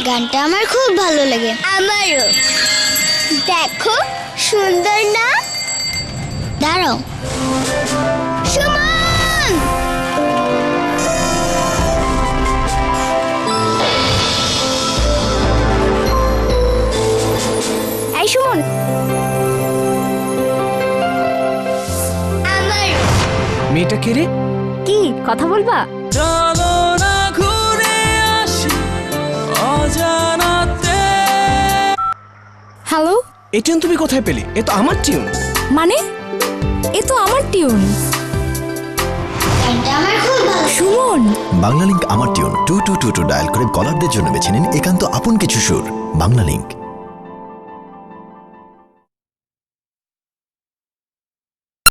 গানটা আমার খুব ভালো লাগে। আমারও। দেখো সুন্দর না? দাঁড়াও, সুমন! এই সুমন, আমার। মেয়েটা কে রে? কি কথা বলবা? চলো না ঘুরে আসি অজানাতে। হ্যালো, এই টিউন তুমি কোথায় পেলে? এ তো আমার টিউন। মানে এ তো আমার টিউন। গানটা আমার খুব ভালো। সুমন, বাংলালিংক আমার টিউন 2222 ডায়াল করে কলারদের জন্য বেছে নিন একান্ত আপন কিছু সুর। বাংলালিংক।